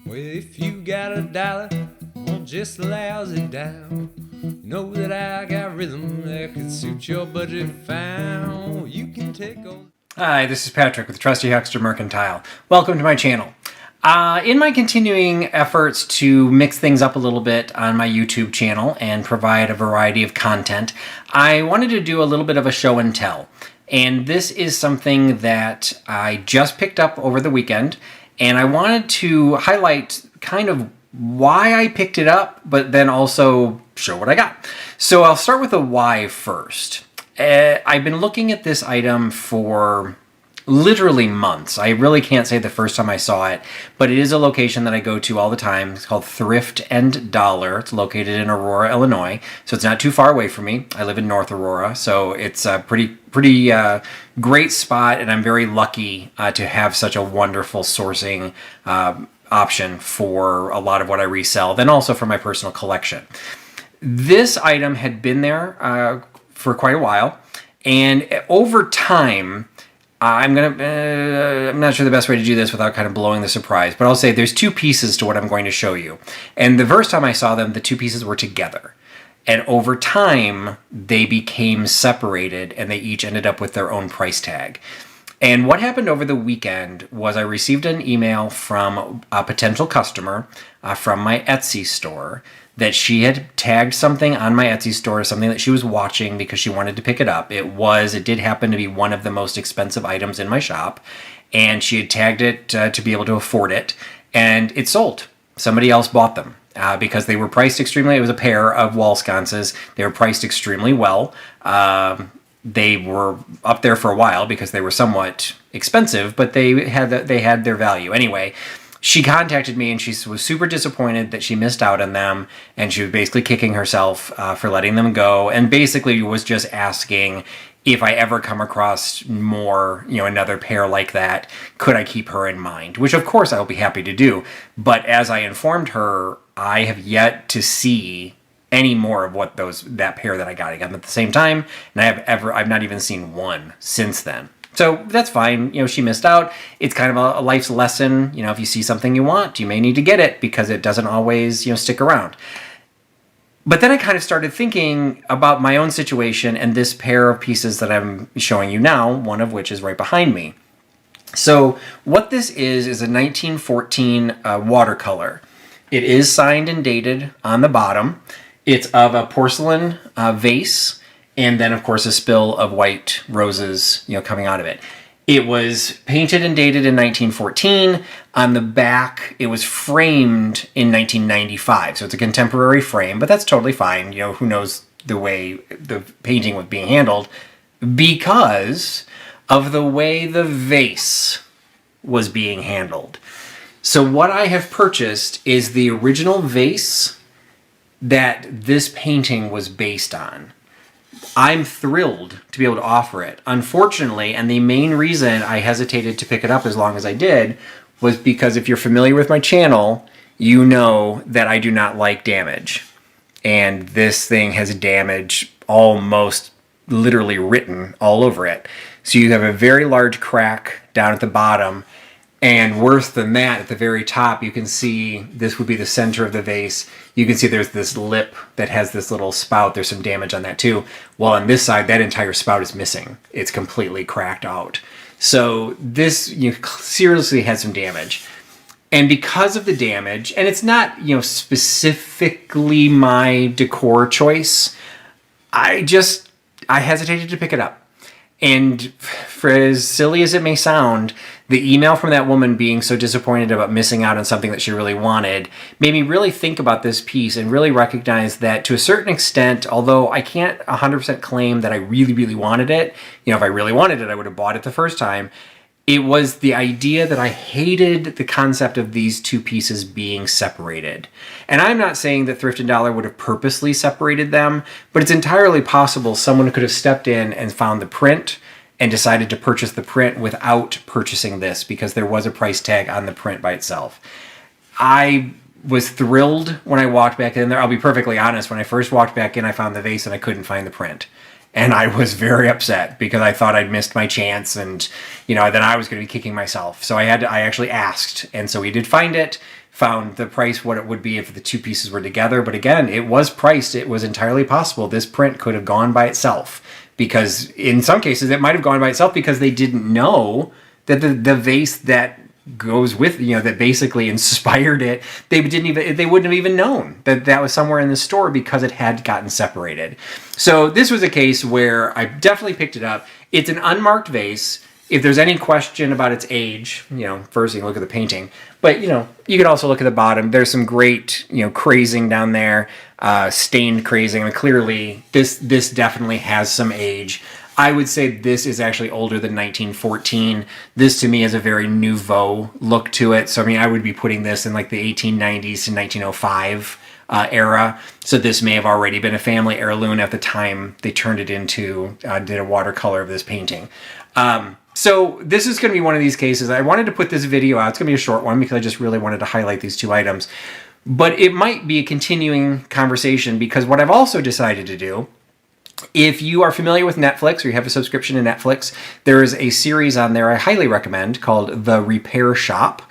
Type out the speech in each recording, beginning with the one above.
Well, if you got a dollar or just a lousy dime, you know that I got rhythm that could suit your budget fine. You can take all... Hi, this is Patrick with Trusty Mercantile. Welcome to my channel. In my continuing efforts to mix things up a little bit on my YouTube channel and provide a variety of content, I wanted to do a little bit of a show and tell. And this is something that I just picked up over the weekend, and I wanted to highlight kind of why I picked it up, but then also show what I got. So I'll start with the why first. I've been looking at this item for literally months. I really can't say the first time I saw it, but it is a location that I go to all the time. It's called Thrift and Dollar. It's located in Aurora, Illinois, so it's not too far away from me. I live in North Aurora, so it's a pretty great spot, and I'm very lucky to have such a wonderful sourcing option for a lot of what I resell, then also for my personal collection. This item had been there for quite a while, and over time, I'm not sure the best way to do this without kind of blowing the surprise, but I'll say there's two pieces to what I'm going to show you. And the first time I saw them, the two pieces were together. And over time, they became separated, and they each ended up with their own price tag. And what happened over the weekend was I received an email from a potential customer from my Etsy store that she had tagged something on my Etsy store, something that she was watching because she wanted to pick it up. It did happen to be one of the most expensive items in my shop, and she had tagged it to be able to afford it, and it sold. Somebody else bought them because they were priced extremely. It was a pair of wall sconces. They were priced extremely well. They were up there for a while because they were somewhat expensive, but they had their value. Anyway, she contacted me, and she was super disappointed that she missed out on them, and she was basically kicking herself for letting them go, and basically was just asking if I ever come across more, another pair like that, could I keep her in mind? Which, of course, I will be happy to do. But as I informed her, I have yet to see any more of that pair that I got. I got them at the same time, and I've not even seen one since then. So that's fine. She missed out. It's kind of a life's lesson. If you see something you want, you may need to get it because it doesn't always, stick around. But then I kind of started thinking about my own situation and this pair of pieces that I'm showing you now, one of which is right behind me. So what this is a 1914 watercolor. It is signed and dated on the bottom. It's of a porcelain vase, and then, of course, a spill of white roses, coming out of it. It was painted and dated in 1914. On the back, it was framed in 1995, so it's a contemporary frame, but that's totally fine. Who knows the way the painting was being handled because of the way the vase was being handled. So what I have purchased is the original vase that this painting was based on. I'm thrilled to be able to offer it. Unfortunately, and the main reason I hesitated to pick it up as long as I did was because if you're familiar with my channel, you know that I do not like damage. And this thing has damage almost literally written all over it. So you have a very large crack down at the bottom, and worse than that, at the very top, you can see this would be the center of the vase. You can see there's this lip that has this little spout. There's some damage on that too. Well, on this side, that entire spout is missing. It's completely cracked out. So this seriously has some damage. And because of the damage, and it's not specifically my decor choice, I hesitated to pick it up. And for as silly as it may sound, the email from that woman being so disappointed about missing out on something that she really wanted made me really think about this piece and really recognize that to a certain extent, although I can't 100% claim that I really, really wanted it, if I really wanted it, I would have bought it the first time. It was the idea that I hated the concept of these two pieces being separated. And I'm not saying that Thrift and Dollar would have purposely separated them, but it's entirely possible someone could have stepped in and found the print and decided to purchase the print without purchasing this because there was a price tag on the print by itself. I was thrilled when I walked back in there. I'll be perfectly honest. When I first walked back in, I found the vase and I couldn't find the print. And I was very upset because I thought I'd missed my chance, and then I was going to be kicking myself. So I actually asked, and so we did find it. found the price what it would be if the two pieces were together. But again, it was priced. It was entirely possible this print could have gone by itself, because in some cases it might have gone by itself because they didn't know that the vase that goes with, that basically inspired it, they wouldn't have even known that that was somewhere in the store because it had gotten separated. So this was a case where I definitely picked it up. It's an unmarked vase. If there's any question about its age, first you can look at the painting, but you can also look at the bottom. There's some great, crazing down there, stained crazing. I mean, clearly this definitely has some age. I would say this is actually older than 1914. This to me is a very nouveau look to it. So I mean, I would be putting this in like the 1890s to 1905 era. So this may have already been a family heirloom at the time they turned it into, did a watercolor of this painting. So this is going to be one of these cases. I wanted to put this video out. It's going to be a short one because I just really wanted to highlight these two items. But it might be a continuing conversation, because what I've also decided to do, if you are familiar with Netflix or you have a subscription to Netflix, there is a series on there I highly recommend called The Repair Shop.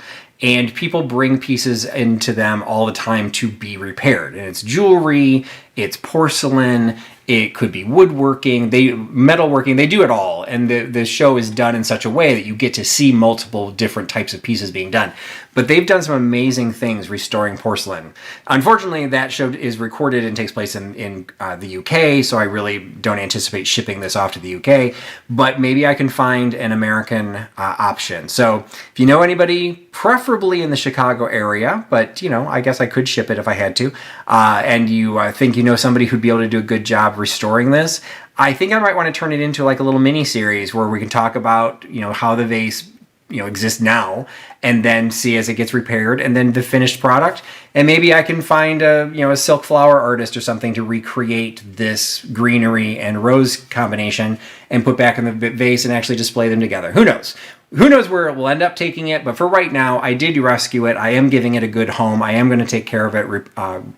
And people bring pieces into them all the time to be repaired. And it's jewelry, it's porcelain, it could be woodworking, metalworking, they do it all. And the show is done in such a way that you get to see multiple different types of pieces being done. But they've done some amazing things restoring porcelain. Unfortunately, that show is recorded and takes place in the UK, so I really don't anticipate shipping this off to the UK. But maybe I can find an American option. So if you know anybody, preferably in the Chicago area, but I guess I could ship it if I had to, and you think you know somebody who'd be able to do a good job restoring this, I think I might want to turn it into like a little mini series where we can talk about how the vase exists now, and then see as it gets repaired, and then the finished product. And maybe I can find a silk flower artist or something to recreate this greenery and rose combination and put back in the vase and actually display them together. Who knows? Who knows where it will end up taking it, but for right now, I did rescue it. I am giving it a good home. I am going to take care of it,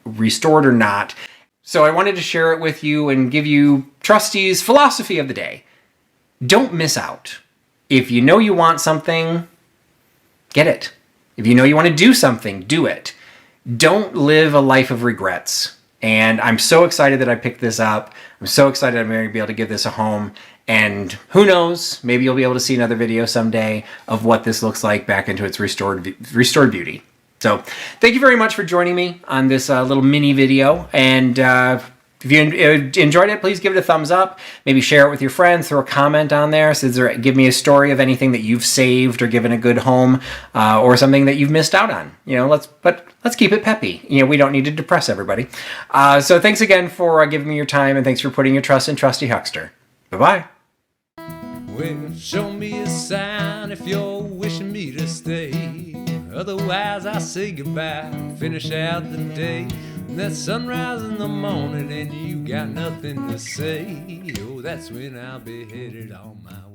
restored or not. So I wanted to share it with you and give you Trusty's philosophy of the day. Don't miss out. If you know you want something, get it. If you know you want to do something, do it. Don't live a life of regrets. And I'm so excited that I picked this up. I'm so excited I'm going to be able to give this a home. And who knows, maybe you'll be able to see another video someday of what this looks like back into its restored beauty. So thank you very much for joining me on this little mini video. And if you enjoyed it, please give it a thumbs up. Maybe share it with your friends. Throw a comment on there. Give me a story of anything that you've saved or given a good home, or something that you've missed out on. Let's keep it peppy. We don't need to depress everybody. So thanks again for giving me your time, and thanks for putting your trust in Trusty Huckster. Bye-bye. Well, show me a sign if you're wishing me to stay. Otherwise, I say goodbye, finish out the day. And that sunrise in the morning and you got nothing to say. Oh, that's when I'll be headed on my way.